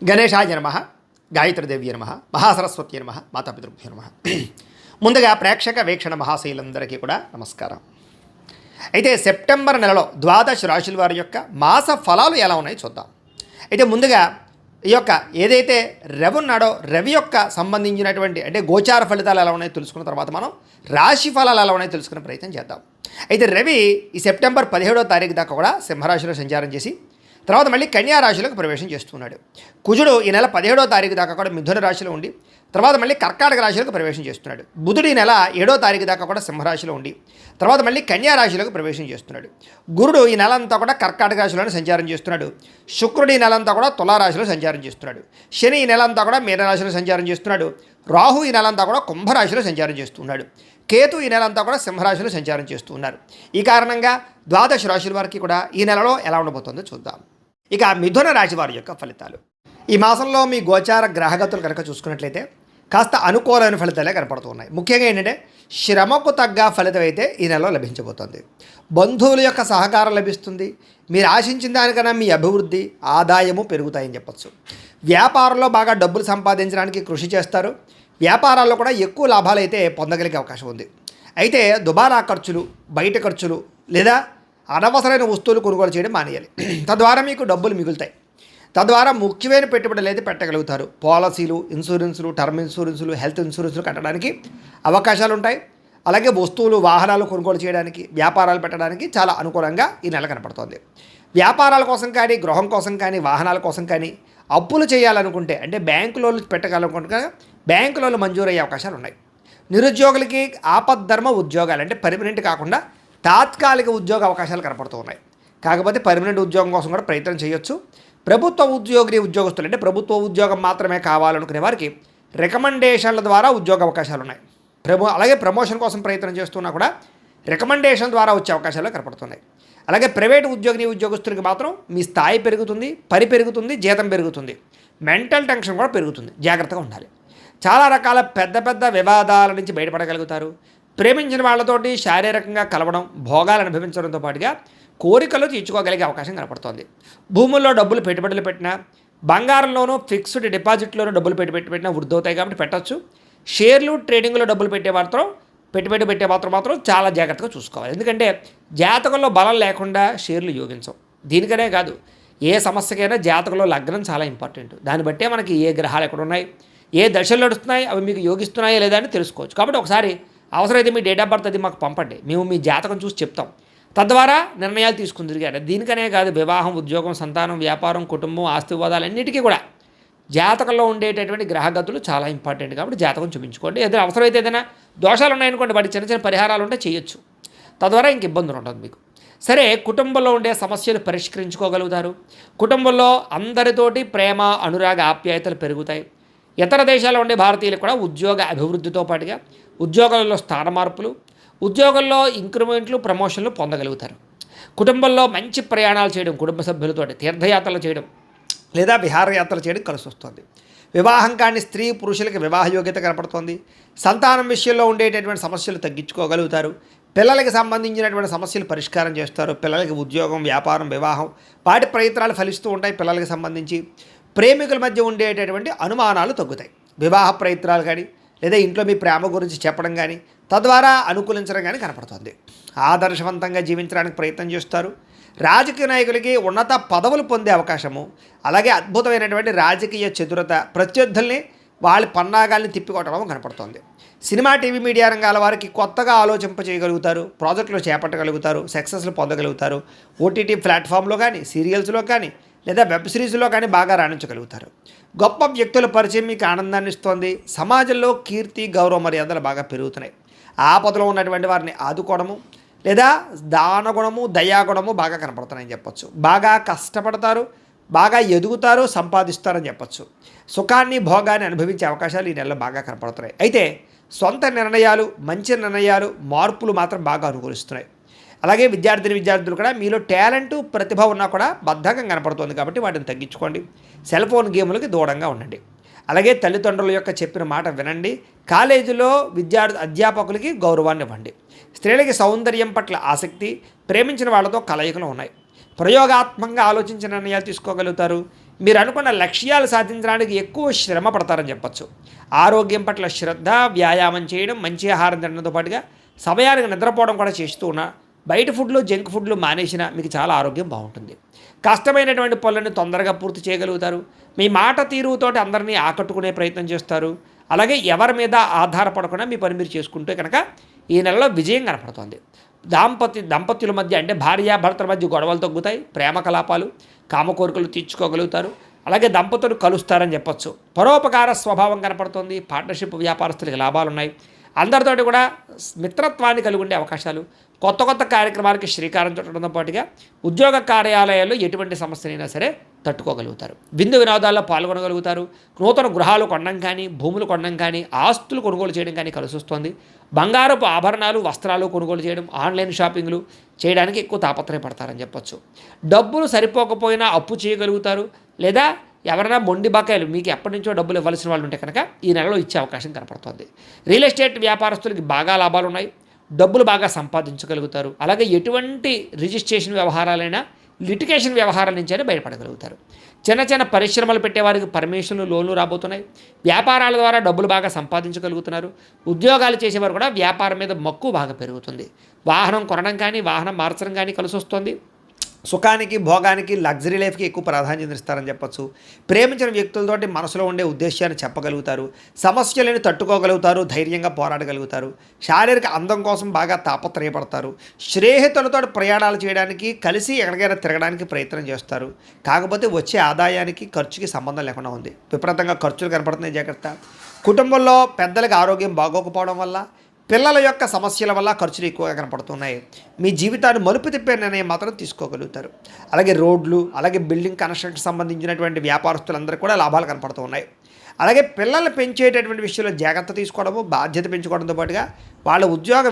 గణేశాయ నమః, గాయత్రీదేవి నమః, మహాసరస్వతి నమః, మాతాపితృభ్యో నమః. ముందుగా ప్రేక్షక వీక్షణ మహాశైలందరికీ కూడా నమస్కారం. అయితే సెప్టెంబర్ నెలలో ద్వాదశ రాశుల వారి యొక్క మాస ఫలాలు ఎలా ఉన్నాయో చూద్దాం. అయితే ముందుగా ఈ యొక్క ఏదైతే రవి ఉన్నాడో రవి యొక్క సంబంధించినటువంటి అంటే గోచార ఫలితాలు ఎలా ఉన్నాయో తెలుసుకున్న తర్వాత మనం రాశి ఫలాలు ఎలా ఉన్నాయో తెలుసుకునే ప్రయత్నం చేద్దాం. అయితే రవి ఈ సెప్టెంబర్ 17వ తారీఖు దాకా కూడా సింహరాశిలో సంచారం చేసి తర్వాత మళ్ళీ కన్యా రాశిలోకి ప్రవేశం చేస్తున్నాడు. కుజుడు ఈ నెల 17వ తారీఖు దాకా కూడా మిథున రాశిలో ఉండి తర్వాత మళ్ళీ కర్కాటక రాశిలోకి ప్రవేశం చేస్తున్నాడు. బుధుడు ఈ నెల 7వ తారీఖు దాకా కూడా సింహరాశిలో ఉండి తర్వాత మళ్ళీ కన్యా రాశిలోకి ప్రవేశం చేస్తున్నాడు. గురుడు ఈ నెల అంతా కూడా కర్కాటక రాశిలోనే సంచారం చేస్తున్నాడు. శుక్రుడు ఈ నెల అంతా కూడా తులారాశిలో సంచారం చేస్తున్నాడు. శని ఈ నెల అంతా కూడా మీనరాశిలో సంచారం చేస్తున్నాడు. రాహు ఈ నెల అంతా కూడా కుంభరాశిలో సంచారం చేస్తున్నాడు. కేతు ఈ నెల అంతా కూడా సింహరాశిలో సంచారం చేస్తున్నారు. ఈ కారణంగా ద్వాదశ రాశుల వారికి కూడా ఈ నెలలో ఎలా ఉండబోతుందో చూద్దాం. ఇక మిథున రాశి వారి యొక్క ఫలితాలు. ఈ మాసంలో మీ గోచార గ్రహగతులు కనుక చూసుకున్నట్లయితే కాస్త అనుకూలమైన ఫలితాలే కనపడుతున్నాయి. ముఖ్యంగా ఏంటంటే శ్రమకు తగ్గ ఫలితం అయితే ఈ నెలలో లభించబోతుంది. బంధువుల యొక్క సహకారం లభిస్తుంది. మీరు ఆశించిన దానికన్నా మీ అభివృద్ధి ఆదాయము పెరుగుతాయని చెప్పచ్చు. వ్యాపారంలో బాగా డబ్బులు సంపాదించడానికి కృషి చేస్తారు. వ్యాపారాల్లో కూడా ఎక్కువ లాభాలు అయితే పొందగలిగే అవకాశం ఉంది. అయితే దుబారా ఖర్చులు, బయట ఖర్చులు లేదా అనవసరమైన వస్తువులు కొనుగోలు చేయడం మానేయాలి. తద్వారా మీకు డబ్బులు మిగులుతాయి. తద్వారా ముఖ్యమైన పెట్టుబడులు అయితే పెట్టగలుగుతారు. పాలసీలు, ఇన్సూరెన్సులు, టర్మ్ ఇన్సూరెన్సులు, హెల్త్ ఇన్సూరెన్సులు కట్టడానికి అవకాశాలు ఉంటాయి. అలాగే వస్తువులు, వాహనాలు కొనుగోలు చేయడానికి, వ్యాపారాలు పెట్టడానికి చాలా అనుకూలంగా ఈ నెల కనపడుతోంది. వ్యాపారాల కోసం కానీ, గృహం కోసం కానీ, వాహనాల కోసం కానీ అప్పులు చేయాలనుకుంటే అంటే బ్యాంకు లోన్లు పెట్టాలనుకుంటే బ్యాంకు లోన్లు మంజూరయ్యే అవకాశాలు ఉన్నాయి. నిరుద్యోగులకి ఆపద్ధర్మ ఉద్యోగాలు అంటే పర్మనెంట్ కాకుండా తాత్కాలిక ఉద్యోగ అవకాశాలు కనపడుతూ ఉన్నాయి. కాకపోతే పర్మనెంట్ ఉద్యోగం కోసం కూడా ప్రయత్నం చేయొచ్చు. ప్రభుత్వ ఉద్యోగస్తులు అంటే ప్రభుత్వ ఉద్యోగం మాత్రమే కావాలనుకునే వారికి రికమెండేషన్ల ద్వారా ఉద్యోగ అవకాశాలు ఉన్నాయి. అలాగే ప్రమోషన్ కోసం ప్రయత్నం చేస్తున్నా కూడా రికమెండేషన్ ద్వారా వచ్చే అవకాశాలు కనపడుతున్నాయి. అలాగే ప్రైవేటు ఉద్యోగస్తులకి మాత్రం మీ స్థాయి పెరుగుతుంది, పని పెరుగుతుంది, జీతం పెరుగుతుంది, మెంటల్ టెన్షన్ కూడా పెరుగుతుంది. జాగ్రత్తగా ఉండాలి. చాలా రకాల పెద్ద వివాదాల నుంచి బయటపడగలుగుతారు. ప్రేమించిన వాళ్ళతోటి శారీరకంగా కలవడం, భోగాలు అనుభవించడంతో పాటుగా కోరికలు తీర్చుకోగలిగే అవకాశం కనపడుతోంది. భూముల్లో డబ్బులు పెట్టుబడులు పెట్టినా, బంగారంలోనూ ఫిక్స్డ్ డిపాజిట్లోనూ డబ్బులు పెట్టినా వృద్ధి అవుతాయి కాబట్టి పెట్టచ్చు. షేర్లు, ట్రేడింగ్లో డబ్బులు పెట్టుబడి పెట్టే మాత్రం చాలా జాగ్రత్తగా చూసుకోవాలి. ఎందుకంటే జాతకంలో బలం లేకుండా షేర్లు యోగించవు. దీనికనే కాదు, ఏ సమస్యకైనా జాతకంలో లగ్నం చాలా ఇంపార్టెంట్. దాన్ని బట్టే మనకి ఏ గ్రహాలు ఎక్కడ ఉన్నాయి, ఏ దశలు నడుస్తున్నాయి, అవి మీకు యోగిస్తున్నాయా లేదా అని తెలుసుకోవచ్చు. కాబట్టి ఒకసారి అవసరమైతే మీ డేట్ ఆఫ్ బర్త్ అది మాకు పంపండి, మేము మీ జాతకం చూసి చెప్తాం. తద్వారా నిర్ణయాలు తీసుకుని తిరిగారు. దీనికనే కాదు, వివాహం, ఉద్యోగం, సంతానం, వ్యాపారం, కుటుంబం, ఆస్తి వివాదాలు అన్నిటికీ కూడా జాతకంలో ఉండేటటువంటి గ్రహగతులు చాలా ఇంపార్టెంట్. కాబట్టి జాతకం చూపించుకోండి. ఏదైనా అవసరమైతే ఏదైనా దోషాలు ఉన్నాయనుకోండి, వాటి చిన్న పరిహారాలు ఉంటే చేయొచ్చు. తద్వారా ఇంక ఇబ్బందులు ఉంటుంది మీకు. సరే, కుటుంబంలో ఉండే సమస్యలు పరిష్కరించుకోగలుగుతారు. కుటుంబంలో అందరితోటి ప్రేమ, అనురాగ, ఆప్యాయతలు పెరుగుతాయి. ఇతర దేశాల్లో ఉండే భారతీయులకు కూడా ఉద్యోగ అభివృద్ధితో పాటుగా ఉద్యోగాలలో స్థాన మార్పులు, ఉద్యోగంలో ఇంక్రిమెంట్లు, ప్రమోషన్లు పొందగలుగుతారు. కుటుంబంలో మంచి ప్రయాణాలు చేయడం, కుటుంబ సభ్యులతో తీర్థయాత్రలు చేయడం లేదా విహారయాత్రలు చేయడం కలిసి వస్తుంది. వివాహం కాని స్త్రీ పురుషులకి వివాహ యోగ్యత కనపడుతోంది. సంతానం విషయంలో ఉండేటటువంటి సమస్యలు తగ్గించుకోగలుగుతారు. పిల్లలకి సంబంధించినటువంటి సమస్యలు పరిష్కారం చేస్తారు. పిల్లలకి ఉద్యోగం, వ్యాపారం, వివాహం వాటి ప్రయత్నాలు ఫలిస్తూ ఉంటాయి. పిల్లలకి సంబంధించి ప్రేమికుల మధ్య ఉండేటటువంటి అనుమానాలు తగ్గుతాయి. వివాహ ప్రయత్నాలు కానీ లేదా ఇంట్లో మీ ప్రేమ గురించి చెప్పడం కానీ తద్వారా అనుకూలించడం కానీ కనపడుతుంది. ఆదర్శవంతంగా జీవించడానికి ప్రయత్నం చేస్తారు. రాజకీయ నాయకులకి ఉన్నత పదవులు పొందే అవకాశము, అలాగే అద్భుతమైనటువంటి రాజకీయ చతురత, ప్రత్యర్థుల్ని వాళ్ళ పన్నాగాల్ని తిప్పికొట్టడం కనపడుతుంది. సినిమా, టీవీ, మీడియా రంగాల వారికి కొత్తగా ఆలోచింపజేయగలుగుతారు. ప్రాజెక్టులు చేపట్టగలుగుతారు. సక్సెస్లు పొందగలుగుతారు. ఓటీటీ ప్లాట్ఫామ్లో కానీ, సీరియల్స్లో కానీ లేదా వెబ్ సిరీస్లో కానీ బాగా రాణించగలుగుతారు. గొప్ప వ్యక్తుల పరిచయం మీకు ఆనందాన్ని ఇస్తోంది. సమాజంలో కీర్తి, గౌరవ మర్యాదలు బాగా పెరుగుతున్నాయి. ఆపదలో ఉన్నటువంటి వారిని ఆదుకోవడము లేదా దానగుణము, దయాగుణము బాగా కనపడుతున్నాయని చెప్పచ్చు. బాగా కష్టపడతారు, బాగా ఎదుగుతారు, సంపాదిస్తారని చెప్పచ్చు. సుఖాన్ని, భోగాన్ని అనుభవించే అవకాశాలు ఈ నెలలో బాగా కనపడుతున్నాయి. అయితే సొంత నిర్ణయాలు, మంచి నిర్ణయాలు, మార్పులు మాత్రం బాగా అనుకూలిస్తున్నాయి. అలాగే విద్యార్థులు కూడా మీలో టాలెంటు, ప్రతిభ ఉన్నా కూడా బద్ధకం కనపడుతుంది. కాబట్టి వాటిని తగ్గించుకోండి. సెల్ ఫోన్ గేములకి దూరంగా ఉండండి. అలాగే తల్లిదండ్రుల యొక్క చెప్పిన మాట వినండి. కాలేజీలో అధ్యాపకులకి గౌరవాన్ని ఇవ్వండి. స్త్రీలకి సౌందర్యం పట్ల ఆసక్తి, ప్రేమించిన వాళ్ళతో కలయికలు ఉన్నాయి. ప్రయోగాత్మకంగా ఆలోచించిన నిర్ణయాలు తీసుకోగలుగుతారు. మీరు అనుకున్న లక్ష్యాలు సాధించడానికి ఎక్కువ శ్రమ పడతారని చెప్పచ్చు. ఆరోగ్యం పట్ల శ్రద్ధ, వ్యాయామం చేయడం, మంచి ఆహారం తినడంతో పాటుగా సమయానికి నిద్రపోవడం కూడా చేస్తూ ఉన్నా, బయట ఫుడ్లు, జంక్ ఫుడ్లు మానేసినా మీకు చాలా ఆరోగ్యం బాగుంటుంది. కష్టమైనటువంటి పనులను తొందరగా పూర్తి చేయగలుగుతారు. మీ మాట తీరుతోటి అందరినీ ఆకట్టుకునే ప్రయత్నం చేస్తారు. అలాగే ఎవరి మీద ఆధారపడకుండా మీ పని మీరు చేసుకుంటే కనుక ఈ నెలలో విజయం కనపడుతుంది. దంపతుల మధ్య అంటే భార్యాభర్తల మధ్య గొడవలు తగ్గుతాయి. ప్రేమ కలాపాలు, కామ కోరికలు తీర్చుకోగలుగుతారు. అలాగే దంపతులు కలుస్తారని చెప్పొచ్చు. పరోపకార స్వభావం కనపడుతుంది. పార్ట్నర్షిప్ వ్యాపారస్తులకి లాభాలు ఉన్నాయి. అందరితోటి కూడా మిత్రత్వాన్ని కలిగి ఉండే అవకాశాలు, కొత్త కొత్త కార్యక్రమాలకి శ్రీకారం చుట్టడంతో పాటుగా ఉద్యోగ కార్యాలయాల్లో ఎటువంటి సమస్యనైనా సరే తట్టుకోగలుగుతారు. విందు వినోదాల్లో పాల్గొనగలుగుతారు. నూతన గృహాలు కొనడం కానీ, భూములు కొనడం కానీ, ఆస్తులు కొనుగోలు చేయడం కానీ కలిసి వస్తుంది. బంగారపు ఆభరణాలు, వస్త్రాలు కొనుగోలు చేయడం, ఆన్లైన్ షాపింగ్లు చేయడానికి ఎక్కువ తాపత్రయపడతారని చెప్పొచ్చు. డబ్బులు సరిపోకపోయినా అప్పు చేయగలుగుతారు. లేదా ఎవరైనా మొండి బకాయిలు మీకు ఎప్పటి నుంచో డబ్బులు ఇవ్వాల్సిన వాళ్ళు ఉంటే కనుక ఈ నెలలో ఇచ్చే అవకాశం కనపడుతుంది. రియల్ ఎస్టేట్ వ్యాపారస్తులకి బాగా లాభాలు ఉన్నాయి. డబ్బులు బాగా సంపాదించగలుగుతారు. అలాగే ఎటువంటి రిజిస్ట్రేషన్ వ్యవహారాలైనా, లిటిగేషన్ వ్యవహారాల నుంచైనా బయటపడగలుగుతారు. చిన్న చిన్న పరిశ్రమలు పెట్టేవారికి పర్మిషన్లు, లోన్లు రాబోతున్నాయి. వ్యాపారాల ద్వారా డబ్బులు బాగా సంపాదించగలుగుతున్నారు. ఉద్యోగాలు చేసేవారు కూడా వ్యాపారం మీద మక్కువ బాగా పెరుగుతుంది. వాహనం కొనడం కానీ, వాహనం మార్చడం కానీ కలిసి వస్తుంది. సుఖానికి, భోగానికి, లగ్జరీ లైఫ్కి ఎక్కువ ప్రాధాన్యత ఇస్తారని చెప్పొచ్చు. ప్రేమించిన వ్యక్తులతోటి మనసులో ఉండే ఉద్దేశాన్ని చెప్పగలుగుతారు. సమస్యలను తట్టుకోగలుగుతారు. ధైర్యంగా పోరాడగలుగుతారు. శారీరక అందం కోసం బాగా తాపత్రయపడతారు. స్నేహితులతో ప్రయాణాలు చేయడానికి, కలిసి ఎక్కడికైనా తిరగడానికి ప్రయత్నం చేస్తారు. కాకపోతే వచ్చే ఆదాయానికి, ఖర్చుకి సంబంధం లేకుండా ఉంది. విపరీతంగా ఖర్చులు కనపడుతున్నాయి, జాగ్రత్త. కుటుంబంలో పెద్దలకు ఆరోగ్యం బాగోకపోవడం వల్ల, పిల్లల యొక్క సమస్యల వల్ల ఖర్చులు ఎక్కువగా కనపడుతున్నాయి. మీ జీవితాన్ని మలుపు తిప్పే నిర్ణయం మాత్రం తీసుకోగలుగుతారు. అలాగే రోడ్లు, అలాగే బిల్డింగ్ కన్స్ట్రక్షన్ సంబంధించినటువంటి వ్యాపారస్తులందరూ కూడా లాభాలు కనపడుతూ ఉన్నాయి. అలాగే పిల్లలు పెంచేటటువంటి విషయంలో జాగ్రత్త తీసుకోవడము, బాధ్యత పెంచుకోవడంతో పాటుగా వాళ్ళ ఉద్యోగ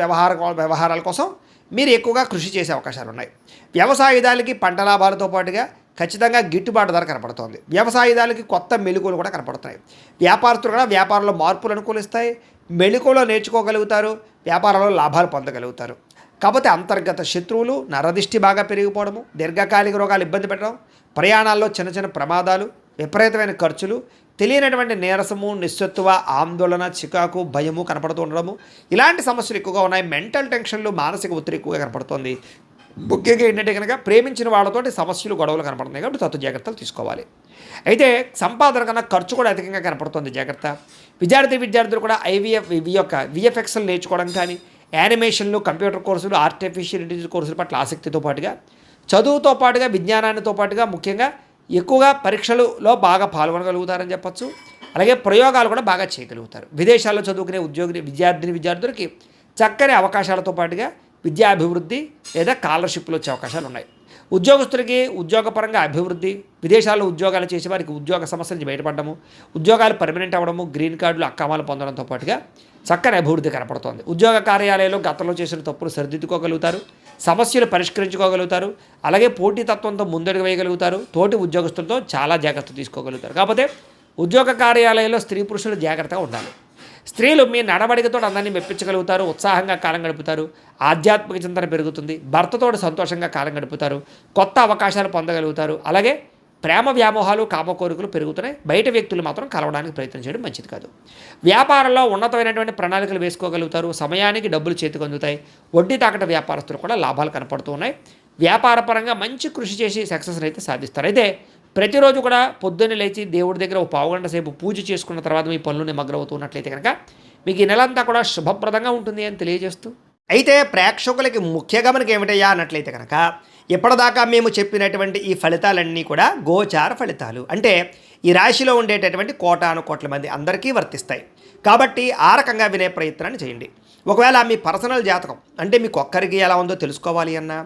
వ్యవహారాల కోసం మీరు ఎక్కువగా కృషి చేసే అవకాశాలు ఉన్నాయి. వ్యవసాయదారులకి పంట లాభాలతో పాటుగా ఖచ్చితంగా గిట్టుబాటు ధర కనపడుతోంది. వ్యవసాయదారులకి కొత్త మెళుకువలు కూడా కనపడుతున్నాయి. వ్యాపారస్తులు కూడా వ్యాపారంలో మార్పులు అనుకూలిస్తాయి. మెళుకువలో నేర్చుకోగలుగుతారు. వ్యాపారంలో లాభాలు పొందగలుగుతారు. కాకపోతే అంతర్గత శత్రువులు, నరదిష్టి బాగా పెరిగిపోవడము, దీర్ఘకాలిక రోగాలు ఇబ్బంది పెట్టడం, ప్రయాణాల్లో చిన్న చిన్న ప్రమాదాలు, విపరీతమైన ఖర్చులు, తెలియనటువంటి నీరసము, నిస్సత్తువ, ఆందోళన, చికాకు, భయము కనపడుతూ ఉండడము, ఇలాంటి సమస్యలు ఎక్కువగా ఉన్నాయి. మెంటల్ టెన్షన్లు, మానసిక ఒత్తిడి ఎక్కువగా కనపడుతుంది. ముఖ్యంగా ఏంటంటే కనుక ప్రేమించిన వాళ్ళతోటి సమస్యలు, గొడవలు కనపడుతున్నాయి. కాబట్టి తత్వ జాగ్రత్తలు తీసుకోవాలి. అయితే సంపాదన కన్నా ఖర్చు కూడా అధికంగా కనపడుతుంది, జాగ్రత్త. విద్యార్థులు కూడా విఎఫ్ఎక్స్లు నేర్చుకోవడం కానీ, యానిమేషన్లు, కంప్యూటర్ కోర్సులు, ఆర్టిఫిషియల్ ఇంటెలిజెన్స్ కోర్సుల పట్ల ఆసక్తితో పాటుగా, చదువుతో పాటుగా, విజ్ఞానానితో పాటుగా ముఖ్యంగా ఎక్కువగా పరీక్షలలో బాగా పాల్గొనగలుగుతారని చెప్పచ్చు. అలాగే ప్రయోగాలు కూడా బాగా చేయగలుగుతారు. విదేశాల్లో చదువుకునే విద్యార్థులకి చక్కని అవకాశాలతో పాటుగా విద్యాభివృద్ధి లేదా స్కాలర్షిప్లు వచ్చే అవకాశాలు ఉన్నాయి. ఉద్యోగస్తులకి ఉద్యోగపరంగా అభివృద్ధి, విదేశాల్లో ఉద్యోగాలు చేసే వారికి ఉద్యోగ సమస్య నుంచి బయటపడము, ఉద్యోగాలు పర్మనెంట్ అవ్వడము, గ్రీన్ కార్డులు, అక్రమాలు పొందడంతో పాటుగా చక్కని అభివృద్ధి కనపడుతోంది. ఉద్యోగ కార్యాలయంలో గతంలో చేసిన తప్పులు సరిదిద్దుకోగలుగుతారు. సమస్యలు పరిష్కరించుకోగలుగుతారు. అలాగే పోటీతత్వంతో ముందడుగు వేయగలుగుతారు. తోటి ఉద్యోగస్తులతో చాలా జాగ్రత్త తీసుకోగలుగుతారు. కాకపోతే ఉద్యోగ కార్యాలయంలో స్త్రీ పురుషులు జాగ్రత్తగా ఉండాలి. స్త్రీలు మీ నడవడికతో అందరినీ మెప్పించగలుగుతారు. ఉత్సాహంగా కాలం గడుపుతారు. ఆధ్యాత్మిక చింతన పెరుగుతుంది. భర్తతో సంతోషంగా కాలం గడుపుతారు. కొత్త అవకాశాలు పొందగలుగుతారు. అలాగే ప్రేమ వ్యామోహాలు, కామ కోరికలు పెరుగుతున్నాయి. బయట వ్యక్తులు మాత్రం కలవడానికి ప్రయత్నం చేయడం మంచిది కాదు. వ్యాపారంలో ఉన్నతమైనటువంటి ప్రణాళికలు వేసుకోగలుగుతారు. సమయానికి డబ్బులు చేతికి అందుతాయి. వడ్డీ తాకట వ్యాపారస్తులు కూడా లాభాలు కనపడుతూ ఉన్నాయి. వ్యాపారపరంగా మంచి కృషి చేసి సక్సెస్ అయితే సాధిస్తారు. అయితే ప్రతిరోజు కూడా పొద్దున్నే లేచి దేవుడి దగ్గర ఒక పావుగంట సేపు పూజ చేసుకున్న తర్వాత మీ పనులు నిమగ్నమవుతున్నట్లయితే కనుక మీకు ఈ నెలంతా కూడా శుభప్రదంగా ఉంటుంది అని తెలియజేస్తూ, అయితే ప్రేక్షకులకి ముఖ్య గమనిక ఏమిటయ్యా అన్నట్లయితే కనుక ఇప్పటిదాకా మేము చెప్పినటువంటి ఈ ఫలితాలన్నీ కూడా గోచార ఫలితాలు, అంటే ఈ రాశిలో ఉండేటటువంటి కోటాను కోట్ల మంది అందరికీ వర్తిస్తాయి. కాబట్టి ఆ రకంగా వినే ప్రయత్నాన్ని చేయండి. ఒకవేళ మీ పర్సనల్ జాతకం అంటే మీకు ఒక్కరికి ఎలా ఉందో తెలుసుకోవాలి అన్నా,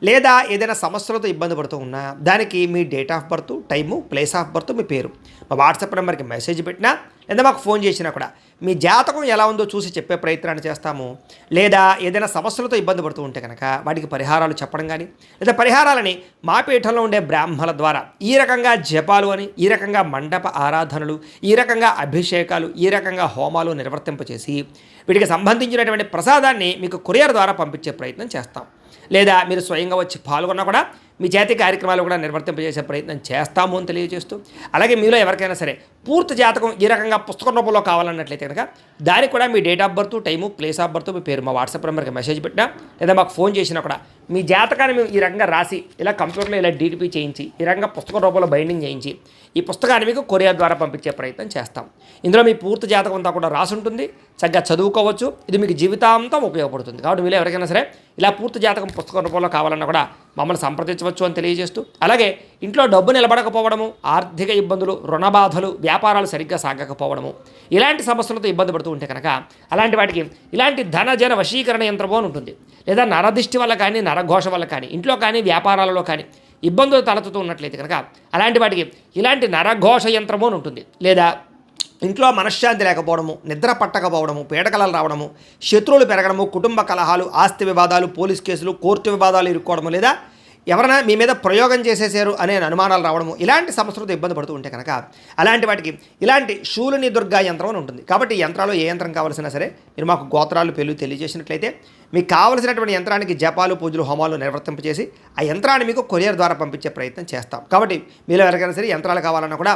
లేదా ఏదైనా సమస్యలతో ఇబ్బంది పడుతూ ఉన్నా, దానికి మీ date of birth, time, place of birth, మీ పేరు మా వాట్సాప్ నెంబర్కి మెసేజ్ పెట్టినా లేదా మాకు ఫోన్ చేసినా కూడా మీ జాతకం ఎలా ఉందో చూసి చెప్పే ప్రయత్నాన్ని చేస్తాము. లేదా ఏదైనా సమస్యలతో ఇబ్బంది పడుతూ ఉంటే కనుక వాటికి పరిహారాలు చెప్పడం కానీ, లేదా పరిహారాలని మా పీఠంలో ఉండే బ్రాహ్మణుల ద్వారా ఈ రకంగా జపాలు అని, ఈ రకంగా మండప ఆరాధనలు, ఈ రకంగా అభిషేకాలు, ఈ రకంగా హోమాలు నిర్వర్తింపచేసి వీటికి సంబంధించినటువంటి ప్రసాదాన్ని మీకు కొరియర్ ద్వారా పంపించే ప్రయత్నం చేస్తాం. లేదా మీరు స్వయంగా వచ్చి పాల్గొన్నా కూడా మీ చేతి కార్యక్రమాలు కూడా నిర్వర్తింపజేసే ప్రయత్నం చేస్తాము అని తెలియజేస్తూ, అలాగే మీలో ఎవరికైనా సరే పూర్తి జాతకం ఈ రకంగా పుస్తకం రూపంలో కావాలన్నట్లయితే కనుక దానికి కూడా మీ date of birth, time, place of birth, మీ పేరు మా వాట్సాప్ నెంబర్కి మెసేజ్ పెట్టినా లేదా మాకు ఫోన్ చేసినా కూడా మీ జాతకాన్ని మేము ఈ రకంగా రాసి ఇలా కంప్యూటర్లో ఇలా డీటీపీ చేయించి ఈ రకంగా పుస్తకం రూపంలో బైండింగ్ చేయించి ఈ పుస్తకాన్ని మీకు కొరియర్ ద్వారా పంపించే ప్రయత్నం చేస్తాం. ఇందులో మీ పూర్తి జాతకం అంతా కూడా రాసి ఉంటుంది, చక్కగా చదువుకోవచ్చు. ఇది మీకు జీవితాంతం ఉపయోగపడుతుంది. కాబట్టి మీరు ఎవరికైనా సరే ఇలా పూర్తి జాతకం పుస్తకం రూపంలో కావాలన్నా కూడా మమ్మల్ని సంప్రదించవచ్చు అని తెలియజేస్తూ, అలాగే ఇంట్లో డబ్బు నిలబడకపోవడము, ఆర్థిక ఇబ్బందులు, రుణ బాధలు, వ్యాపారాలు సరిగ్గా సాగకపోవడము, ఇలాంటి సమస్యలతో ఇబ్బంది పడుతూ ఉంటే కనుక అలాంటి వాటికి ఇలాంటి ధనజన వశీకరణ యంత్రము అని ఉంటుంది. లేదా నరదిష్టి వల్ల కానీ, నరఘోష వల్ల కానీ, ఇంట్లో కానీ, వ్యాపారాలలో కానీ ఇబ్బందులు తలెత్తుతూ ఉన్నట్లయితే కనుక అలాంటి వాటికి ఇలాంటి నరఘోష యంత్రము అని ఉంటుంది. లేదా ఇంట్లో మనశ్శాంతి లేకపోవడము, నిద్ర పట్టకపోవడము, పీడకలలు రావడము, శత్రువులు పెరగడము, కుటుంబ కలహాలు, ఆస్తి వివాదాలు, పోలీస్ కేసులు, కోర్టు వివాదాలు ఇరుక్కోవడము, లేదా ఎవరైనా మీ మీద ప్రయోగం చేసేసారు అనే అనుమానాలు రావడము, ఇలాంటి సమస్యలతో ఇబ్బంది పడుతూ ఉంటే కనుక అలాంటి వాటికి ఇలాంటి శూలిని దుర్గా యంత్రం అని ఉంటుంది. కాబట్టి ఈ యంత్రాలు ఏ యంత్రం కావాల్సినా సరే మీరు మాకు గోత్రాలు పేర్లు తెలియజేసినట్లయితే మీకు కావలసినటువంటి యంత్రానికి జపాలు, పూజలు, హోమాలు నిర్వర్తింపజేసి ఆ యంత్రాన్ని మీకు కొరియర్ ద్వారా పంపించే ప్రయత్నం చేస్తాం. కాబట్టి మీలో ఎవరికైనా సరే యంత్రాలు కావాలన్నా కూడా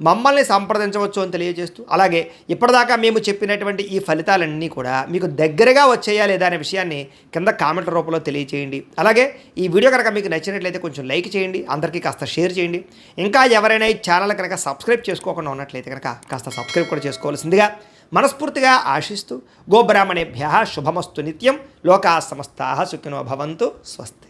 మమ్మల్ని సంప్రదించవచ్చు అని తెలియజేస్తూ, అలాగే ఇప్పటిదాకా మేము చెప్పినటువంటి ఈ ఫలితాలన్నీ కూడా మీకు దగ్గరగా వచ్చేయా లేదా అనే విషయాన్ని కింద కామెంట్ల రూపంలో తెలియజేయండి. అలాగే ఈ వీడియో కనుక మీకు నచ్చినట్లయితే కొంచెం లైక్ చేయండి, అందరికీ కాస్త షేర్ చేయండి. ఇంకా ఎవరైనా ఈ ఛానల్ కనుక సబ్స్క్రైబ్ చేసుకోకుండా ఉన్నట్లయితే కనుక కాస్త సబ్స్క్రైబ్ కూడా చేసుకోవాల్సిందిగా మనస్ఫూర్తిగా ఆశిస్తూ, గోబ్రాహ్మణేభ్యః శుభమస్తు నిత్యం, లోకాः సమస్తాः సుఖినో భవంతు, స్వస్తి.